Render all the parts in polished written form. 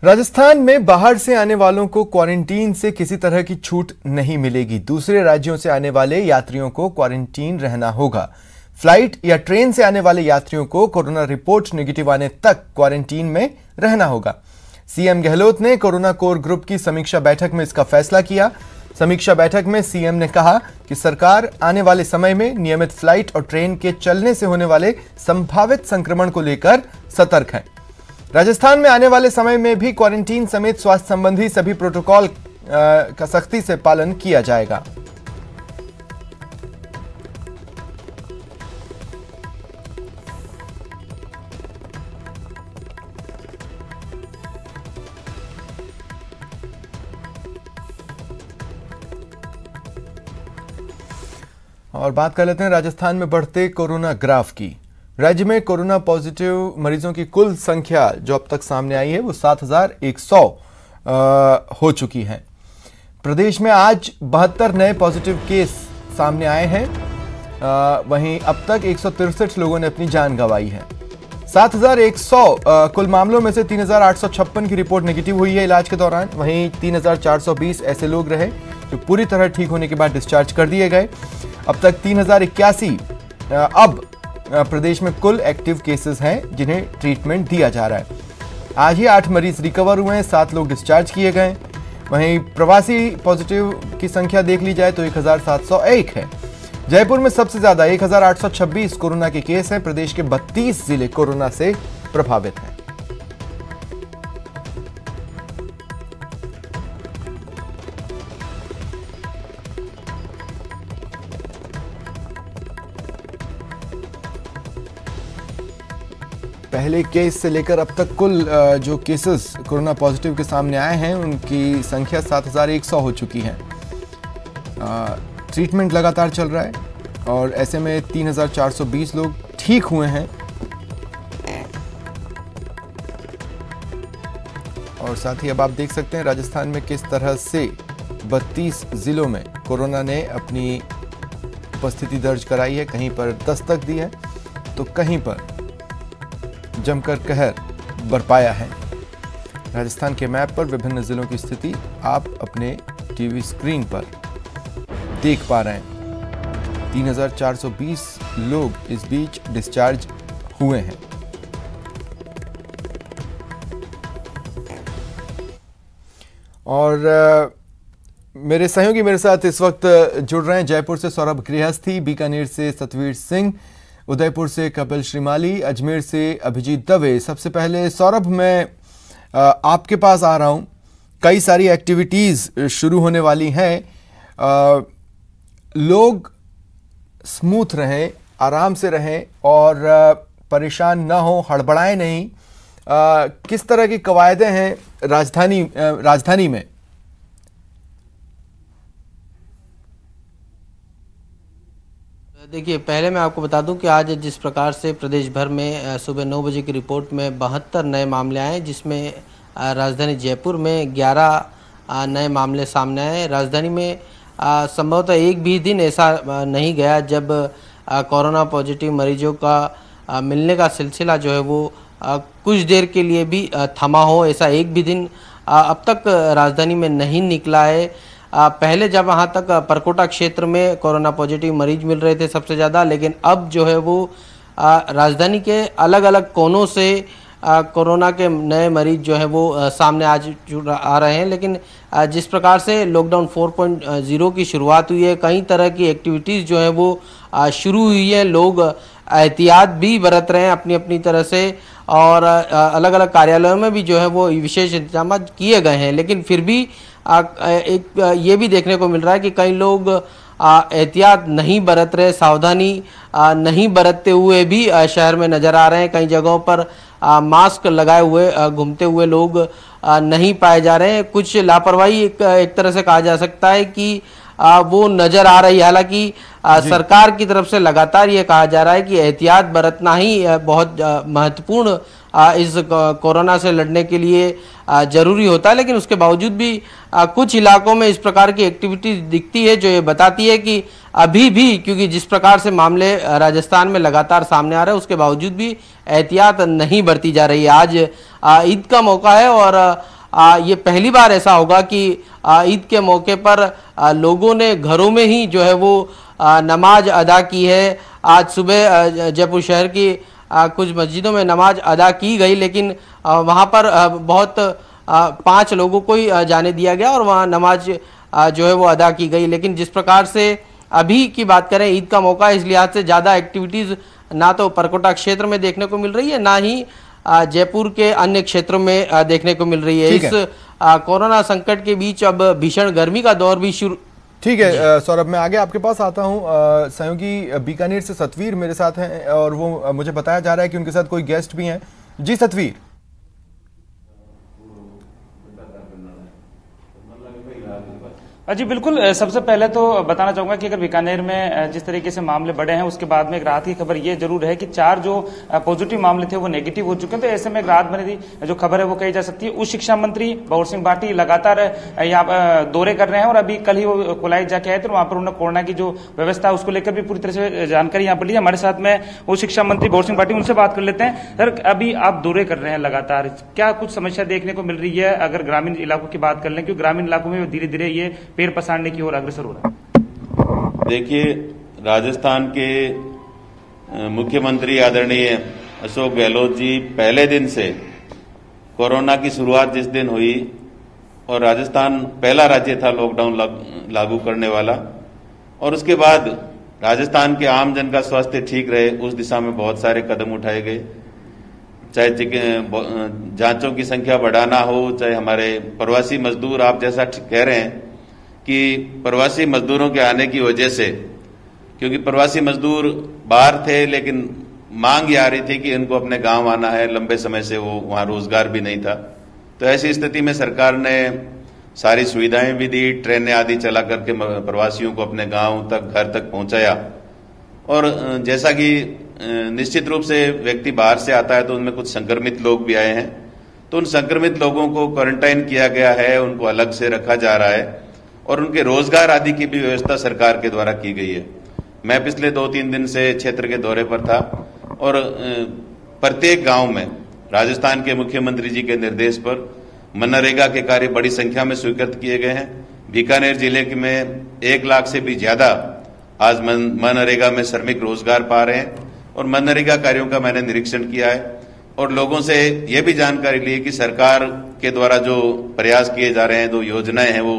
राजस्थान में बाहर से आने वालों को क्वारंटीन से किसी तरह की छूट नहीं मिलेगी। दूसरे राज्यों से आने वाले यात्रियों को क्वारंटीन रहना होगा। फ्लाइट या ट्रेन से आने वाले यात्रियों को कोरोना रिपोर्ट नेगेटिव आने तक क्वारंटीन में रहना होगा। सीएम गहलोत ने कोरोना कोर ग्रुप की समीक्षा बैठक में इसका फैसला किया। समीक्षा बैठक में सीएम ने कहा कि सरकार आने वाले समय में नियमित फ्लाइट और ट्रेन के चलने से होने वाले संभावित संक्रमण को लेकर सतर्क है। राजस्थान में आने वाले समय में भी क्वारंटीन समेत स्वास्थ्य संबंधी सभी प्रोटोकॉल का सख्ती से पालन किया जाएगा। और बात कर लेते हैं राजस्थान में बढ़ते कोरोना ग्राफ की। राज्य में कोरोना पॉजिटिव मरीजों की कुल संख्या जो अब तक सामने आई है वो 7,100 हो चुकी है। प्रदेश में आज 72 नए पॉजिटिव केस सामने आए हैं। वहीं अब तक 163 लोगों ने अपनी जान गंवाई है। 7,100 कुल मामलों में से 3,856 की रिपोर्ट नेगेटिव हुई है इलाज के दौरान। वहीं 3,420 ऐसे लोग रहे जो पूरी तरह ठीक होने के बाद डिस्चार्ज कर दिए गए। अब तक 3,081 अब प्रदेश में कुल एक्टिव केसेस हैं जिन्हें ट्रीटमेंट दिया जा रहा है। आज ही 8 मरीज रिकवर हुए हैं, 7 लोग डिस्चार्ज किए गए। वहीं प्रवासी पॉजिटिव की संख्या देख ली जाए तो 1,701 है। जयपुर में सबसे ज्यादा 1,826 कोरोना के केस हैं। प्रदेश के 32 जिले कोरोना से प्रभावित हैं। पहले केस से लेकर अब तक कुल जो केसेस कोरोना पॉजिटिव के सामने आए हैं उनकी संख्या 7,100 हो चुकी है। ट्रीटमेंट लगातार चल रहा है और ऐसे में 3,420 लोग ठीक हुए हैं। और साथ ही अब आप देख सकते हैं राजस्थान में किस तरह से 32 जिलों में कोरोना ने अपनी उपस्थिति दर्ज कराई है। कहीं पर दस्तक दी है तो कहीं पर जमकर कहर बरपाया है। राजस्थान के मैप पर विभिन्न जिलों की स्थिति आप अपने टीवी स्क्रीन पर देख पा रहे हैं। 3,420 लोग इस बीच डिस्चार्ज हुए हैं। और मेरे सहयोगी मेरे साथ इस वक्त जुड़ रहे हैं। जयपुर से सौरभ गृहस्थी, बीकानेर से सतवीर सिंह, उदयपुर से कपिल श्रीमाली, अजमेर से अभिजीत दवे। सबसे पहले सौरभ, मैं आपके पास आ रहा हूं। कई सारी एक्टिविटीज़ शुरू होने वाली हैं। लोग स्मूथ रहें, आराम से रहें और परेशान ना हो, हड़बड़ाएं नहीं। किस तरह की कवायदें हैं राजधानी में? देखिए, पहले मैं आपको बता दूं कि आज जिस प्रकार से प्रदेश भर में सुबह 9 बजे की रिपोर्ट में 72 नए मामले आए, जिसमें राजधानी जयपुर में 11 नए मामले सामने आए। राजधानी में संभवतः एक भी दिन ऐसा नहीं गया जब कोरोना पॉजिटिव मरीजों का मिलने का सिलसिला जो है वो कुछ देर के लिए भी थमा हो। ऐसा एक भी दिन अब तक राजधानी में नहीं निकला है। पहले जब वहाँ तक परकोटा क्षेत्र में कोरोना पॉजिटिव मरीज मिल रहे थे सबसे ज़्यादा, लेकिन अब जो है वो राजधानी के अलग अलग कोनों से कोरोना के नए मरीज जो है वो सामने आज आ रहे हैं। लेकिन जिस प्रकार से लॉकडाउन 4.0 की शुरुआत हुई है, कई तरह की एक्टिविटीज़ जो है वो शुरू हुई है। लोग एहतियात भी बरत रहे हैं अपनी अपनी तरह से और अलग अलग कार्यालयों में भी जो है वो विशेष इंतजाम किए गए हैं। लेकिन फिर भी एक ये भी देखने को मिल रहा है कि कई लोग एहतियात नहीं बरत रहे, सावधानी नहीं बरतते हुए भी शहर में नज़र आ रहे हैं। कई जगहों पर मास्क लगाए हुए घूमते हुए लोग नहीं पाए जा रहे हैं। कुछ लापरवाही एक तरह से कहा जा सकता है कि वो नजर आ रही है। हालांकि सरकार की तरफ से लगातार ये कहा जा रहा है कि एहतियात बरतना ही बहुत महत्वपूर्ण इस कोरोना से लड़ने के लिए जरूरी होता है, लेकिन उसके बावजूद भी कुछ इलाकों में इस प्रकार की एक्टिविटी दिखती है जो ये बताती है कि अभी भी, क्योंकि जिस प्रकार से मामले राजस्थान में लगातार सामने आ रहे हैं, उसके बावजूद भी एहतियात नहीं बरती जा रही है। आज ईद का मौका है और ये पहली बार ऐसा होगा कि ईद के मौके पर लोगों ने घरों में ही जो है वो नमाज अदा की है। आज सुबह जयपुर शहर की कुछ मस्जिदों में नमाज अदा की गई, लेकिन वहां पर बहुत 5 लोगों को ही जाने दिया गया और वहां नमाज जो है वो अदा की गई। लेकिन जिस प्रकार से अभी की बात करें, ईद का मौका है, इस लिहाज से ज़्यादा एक्टिविटीज़ ना तो परकोटा क्षेत्र में देखने को मिल रही है, ना ही जयपुर के अन्य क्षेत्रों में देखने को मिल रही है। इस कोरोना संकट के बीच अब भीषण गर्मी का दौर भी शुरू। ठीक है सौरभ, मैं आगे आपके पास आता हूं। सहयोगी बीकानेर से सतवीर मेरे साथ हैं और वो मुझे बताया जा रहा है कि उनके साथ कोई गेस्ट भी हैं। जी सतवीर। जी बिल्कुल, सबसे पहले तो बताना चाहूंगा कि अगर बीकानेर में जिस तरीके से मामले बढ़े हैं, उसके बाद में एक राहत की खबर ये जरूर है कि 4 जो पॉजिटिव मामले थे वो नेगेटिव हो चुके हैं। तो ऐसे में एक राहत बनी थी जो खबर है वो कही जा सकती है। उच्च शिक्षा मंत्री भंवर सिंह भाटी लगातार यहाँ दौरे कर रहे हैं और अभी कल ही वो कोलाई जाके आए थे, वहां पर उन्होंने कोरोना की जो व्यवस्था है उसको लेकर भी पूरी तरह से जानकारी यहाँ पर ली। हमारे साथ में उच्च शिक्षा मंत्री भंवर सिंह भाटी, उनसे बात कर लेते हैं। सर, अभी आप दौरे कर रहे हैं लगातार, क्या कुछ समस्या देखने को मिल रही है अगर ग्रामीण इलाकों की बात कर लें, क्योंकि ग्रामीण इलाकों में धीरे धीरे ये पैर पसारने की ओर अग्रसर हो रहा है? देखिए, राजस्थान के मुख्यमंत्री आदरणीय अशोक गहलोत जी पहले दिन से कोरोना की शुरुआत जिस दिन हुई, और राजस्थान पहला राज्य था लॉकडाउन लागू करने वाला, और उसके बाद राजस्थान के आम जन का स्वास्थ्य ठीक रहे उस दिशा में बहुत सारे कदम उठाए गए। चाहे जांचों की संख्या बढ़ाना हो, चाहे हमारे प्रवासी मजदूर, आप जैसा कह रहे हैं कि प्रवासी मजदूरों के आने की वजह से, क्योंकि प्रवासी मजदूर बाहर थे लेकिन मांग ये आ रही थी कि इनको अपने गांव आना है, लंबे समय से वो वहां रोजगार भी नहीं था, तो ऐसी स्थिति में सरकार ने सारी सुविधाएं भी दी, ट्रेनें आदि चला करके प्रवासियों को अपने गांव तक, घर तक पहुंचाया। और जैसा कि निश्चित रूप से व्यक्ति बाहर से आता है तो उनमें कुछ संक्रमित लोग भी आए हैं, तो उन संक्रमित लोगों को क्वारंटाइन किया गया है, उनको अलग से रखा जा रहा है और उनके रोजगार आदि की भी व्यवस्था सरकार के द्वारा की गई है। मैं पिछले 2-3 दिन से क्षेत्र के दौरे पर था और प्रत्येक गांव में राजस्थान के मुख्यमंत्री जी के निर्देश पर मनरेगा के कार्य बड़ी संख्या में स्वीकृत किए गए हैं। बीकानेर जिले में 1 लाख से भी ज्यादा आज मनरेगा में श्रमिक रोजगार पा रहे हैं और मनरेगा कार्यों का मैंने निरीक्षण किया है और लोगों से यह भी जानकारी ली कि सरकार के द्वारा जो प्रयास किए जा रहे हैं, जो योजनाएं हैं वो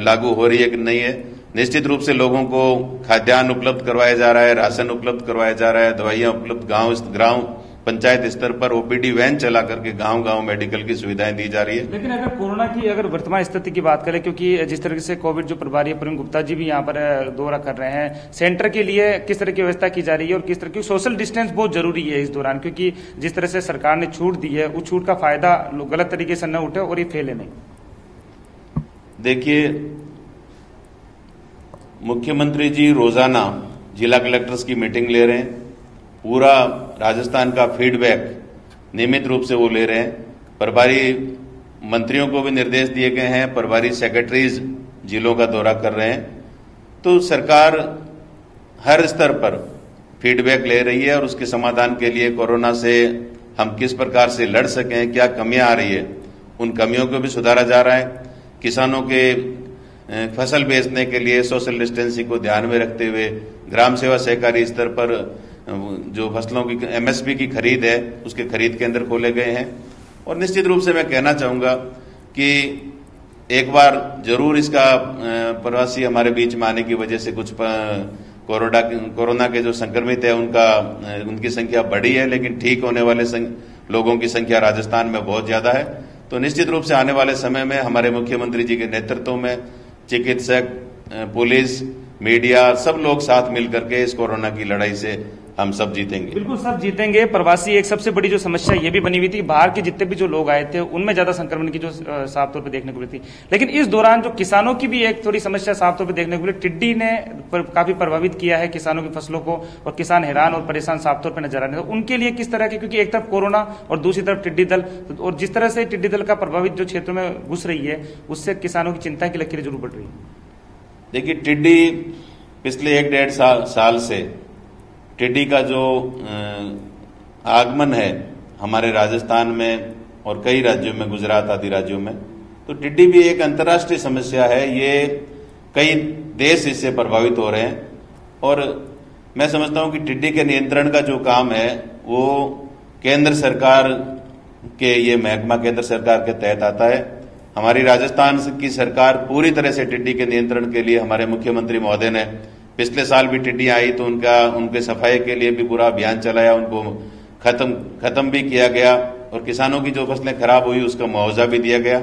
लागू हो रही है कि नहीं है। निश्चित रूप से लोगों को खाद्यान्न उपलब्ध करवाया जा रहा है, राशन उपलब्ध करवाया जा रहा है, दवाइयां उपलब्ध गांव पंचायत स्तर पर ओपीडी वैन चला करके गांव मेडिकल की सुविधाएं दी जा रही है। लेकिन अगर कोरोना की अगर वर्तमान स्थिति की बात करें, क्योंकि जिस तरह से कोविड जो प्रभारी प्रवीण गुप्ता जी भी यहाँ पर दौरा कर रहे हैं, सेंटर के लिए किस तरह की व्यवस्था की जा रही है और किस तरह की सोशल डिस्टेंस बहुत जरूरी है इस दौरान, क्योंकि जिस तरह से सरकार ने छूट दी है उस छूट का फायदा गलत तरीके से न उठे और ये फैले नहीं। देखिए, मुख्यमंत्री जी रोजाना जिला कलेक्टर्स की मीटिंग ले रहे हैं, पूरा राजस्थान का फीडबैक नियमित रूप से वो ले रहे हैं। प्रभारी मंत्रियों को भी निर्देश दिए गए हैं, प्रभारी सेक्रेटरीज जिलों का दौरा कर रहे हैं। तो सरकार हर स्तर पर फीडबैक ले रही है और उसके समाधान के लिए कोरोना से हम किस प्रकार से लड़ सकें, क्या कमियां आ रही है, उन कमियों को भी सुधारा जा रहा है। किसानों के फसल बेचने के लिए सोशल डिस्टेंसिंग को ध्यान में रखते हुए ग्राम सेवा सहकारी स्तर पर जो फसलों की एमएसपी की खरीद है उसके खरीद केंद्र खोले गए हैं। और निश्चित रूप से मैं कहना चाहूंगा कि एक बार जरूर इसका प्रवासी हमारे बीच में आने की वजह से कुछ कोरोना के जो संक्रमित है उनकी संख्या बढ़ी है, लेकिन ठीक होने वाले लोगों की संख्या राजस्थान में बहुत ज्यादा है। तो निश्चित रूप से आने वाले समय में हमारे मुख्यमंत्री जी के नेतृत्व में चिकित्सक, पुलिस, मीडिया, सब लोग साथ मिलकर के इस कोरोना की लड़ाई से हम सब जीतेंगे। बिल्कुल सब जीतेंगे। प्रवासी एक सबसे बड़ी जो समस्या ये भी बनी हुई थी, बाहर के जितने भी जो लोग आए थे उनमें ज्यादा संक्रमण की जो साफ तौर पे देखने को मिली थी। लेकिन इस दौरान जो किसानों की भी एक थोड़ी समस्या साफ तौर पे देखने को मिली, टिड्डी ने काफी प्रभावित किया है किसानों की फसलों को और किसान हैरान और परेशान साफ तौर पर नजर आ रहे हैं। तो उनके लिए किस तरह के, क्योंकि एक तरफ कोरोना और दूसरी तरफ टिड्डी दल, और जिस तरह से टिड्डी दल का प्रभावित जो क्षेत्रों में घुस रही है उससे किसानों की चिंता की लकीरें जरूर बढ़ रही है। देखिए, टिड्डी पिछले 1-1.5 साल से टिड्डी का जो आगमन है हमारे राजस्थान में और कई राज्यों में, गुजरात आदि राज्यों में, तो टिड्डी भी एक अंतर्राष्ट्रीय समस्या है। ये कई देश इससे प्रभावित हो रहे हैं और मैं समझता हूं कि टिड्डी के नियंत्रण का जो काम है वो केंद्र सरकार के, ये महकमा केंद्र सरकार के तहत आता है। हमारी राजस्थान की सरकार पूरी तरह से टिड्डी के नियंत्रण के लिए, हमारे मुख्यमंत्री महोदय ने पिछले साल भी टिड्डी आई तो उनके सफाई के लिए भी पूरा अभियान चलाया, उनको खत्म भी किया गया और किसानों की जो फसलें खराब हुई उसका मुआवजा भी दिया गया।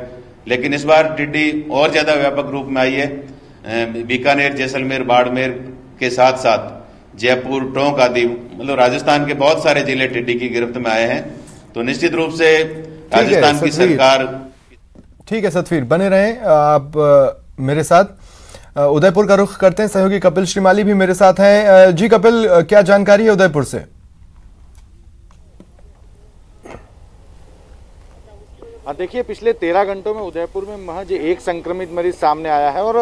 लेकिन इस बार टिड्डी और ज्यादा व्यापक रूप में आई है। बीकानेर, जैसलमेर, बाड़मेर के साथ साथ जयपुर, टोंक आदि, मतलब राजस्थान के बहुत सारे जिले टिड्डी की गिरफ्त में आए हैं। तो निश्चित रूप से राजस्थान की सरकार। ठीक है सतवीर, बने रहें आप मेरे साथ। उदयपुर का रुख करते हैं, सहयोगी कपिल श्रीमाली भी मेरे साथ हैं। जी कपिल, क्या जानकारी है उदयपुर से? देखिए, पिछले 13 घंटों में उदयपुर में महज एक संक्रमित मरीज सामने आया है और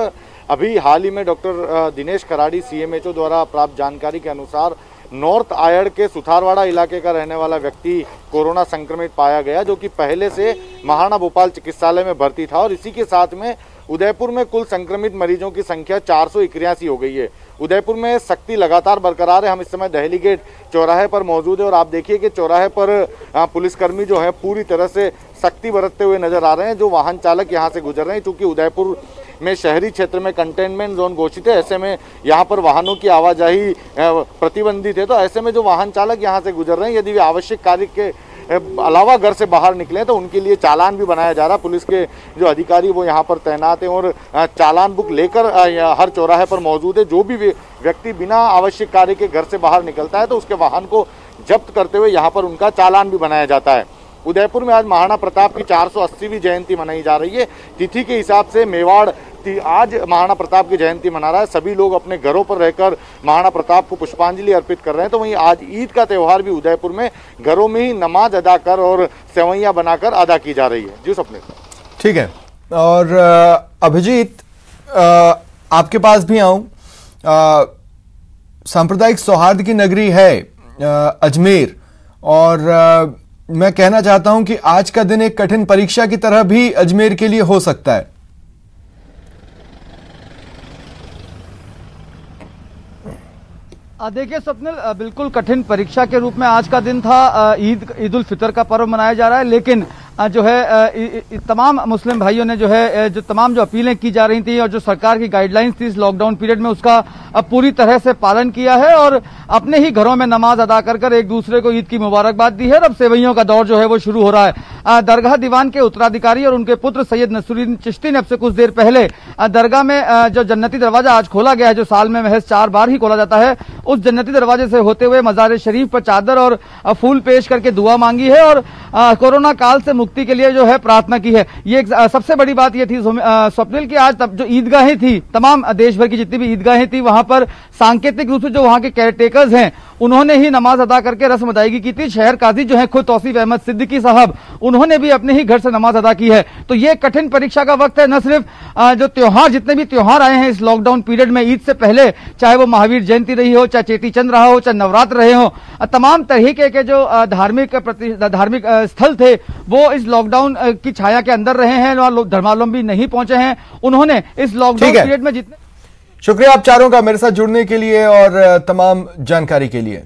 अभी हाल ही में डॉक्टर दिनेश खराड़ी सीएमएचओ द्वारा प्राप्त जानकारी के अनुसार नॉर्थ आयड़ के सुथारवाड़ा इलाके का रहने वाला व्यक्ति कोरोना संक्रमित पाया गया, जो कि पहले से महाराणा भोपाल चिकित्सालय में भर्ती था। और इसी के साथ में उदयपुर में कुल संक्रमित मरीजों की संख्या 481 हो गई है। उदयपुर में सख्ती लगातार बरकरार है। हम इस समय दहली गेट चौराहे पर मौजूद है और आप देखिए कि चौराहे पर पुलिसकर्मी जो है पूरी तरह से सख्ती बरतते हुए नजर आ रहे हैं। जो वाहन चालक यहाँ से गुजर रहे हैं, चूंकि उदयपुर में शहरी क्षेत्र में कंटेनमेंट जोन घोषित है, ऐसे में यहाँ पर वाहनों की आवाजाही प्रतिबंधित है। तो ऐसे में जो वाहन चालक यहाँ से गुजर रहे हैं, यदि वे आवश्यक कार्य के अलावा घर से बाहर निकले तो उनके लिए चालान भी बनाया जा रहा। पुलिस के जो अधिकारी वो यहाँ पर तैनात हैं और चालान बुक लेकर हर चौराहे पर मौजूद है। जो भी व्यक्ति बिना आवश्यक कार्य के घर से बाहर निकलता है तो उसके वाहन को जब्त करते हुए यहाँ पर उनका चालान भी बनाया जाता है। उदयपुर में आज महाराणा प्रताप की 480वीं जयंती मनाई जा रही है। तिथि के हिसाब से मेवाड़ आज महाराणा प्रताप की जयंती मना रहा है। सभी लोग अपने घरों पर रहकर महाराणा प्रताप को पुष्पांजलि अर्पित कर रहे हैं। तो वहीं आज ईद का त्यौहार भी उदयपुर में घरों में ही नमाज अदा कर और सेवैयां बनाकर अदा की जा रही है। जी सपने। ठीक है, और अभिजीत आपके पास भी आऊं। सांप्रदायिक सौहार्द की नगरी है अजमेर, और मैं कहना चाहता हूं कि आज का दिन एक कठिन परीक्षा की तरह भी अजमेर के लिए हो सकता है। देखिए स्वप्निल, बिल्कुल कठिन परीक्षा के रूप में आज का दिन था। ईद उल फितर का पर्व मनाया जा रहा है, लेकिन जो है तमाम मुस्लिम भाइयों ने जो है जो तमाम जो अपीलें की जा रही थी और जो सरकार की गाइडलाइंस थी इस लॉकडाउन पीरियड में, उसका पूरी तरह से पालन किया है और अपने ही घरों में नमाज अदा कर एक दूसरे को ईद की मुबारकबाद दी है। और अब सेवैयों का दौर जो है वो शुरू हो रहा है। दरगाह दीवान के उत्तराधिकारी और उनके पुत्र सैयद नसरुद्दीन चिश्ती ने अब से कुछ देर पहले दरगाह में जो जन्नती दरवाजा आज खोला गया है, जो साल में महज 4 बार ही खोला जाता है, उस जन्नती दरवाजे से होते हुए मजार शरीफ पर चादर और फूल पेश करके दुआ मांगी है और कोरोना काल से मुक्ति के लिए जो है प्रार्थना की है। ये सबसे बड़ी बात ये थी स्वप्निल की, आज तब जो ईदगाहें थी, तमाम देश भर की जितनी भी ईदगाहें थी, वहां पर सांकेतिक रूप से जो वहां के केयरटेकर्स हैं उन्होंने ही नमाज अदा करके रस्म अदायगी की थी। शहर काजी जो है खुद तौसीफ अहमद सिद्दीकी साहब, उन्होंने भी अपने ही घर से नमाज अदा की है। तो ये कठिन परीक्षा का वक्त है। न सिर्फ जो त्योहार, जितने भी त्योहार आए हैं इस लॉकडाउन पीरियड में ईद से पहले, चाहे वो महावीर जयंती रही हो, चाहे चेटी चंद रहा हो, चाहे नवरात्र रहे हो, तमाम तरीके के जो धार्मिक स्थल थे वो इस लॉकडाउन की छाया के अंदर रहे हैं। लोग धर्मावलंबी नहीं पहुंचे हैं। उन्होंने इस लॉकडाउन पीरियड में जितने। शुक्रिया आप चारों का मेरे साथ जुड़ने के लिए और तमाम जानकारी के लिए।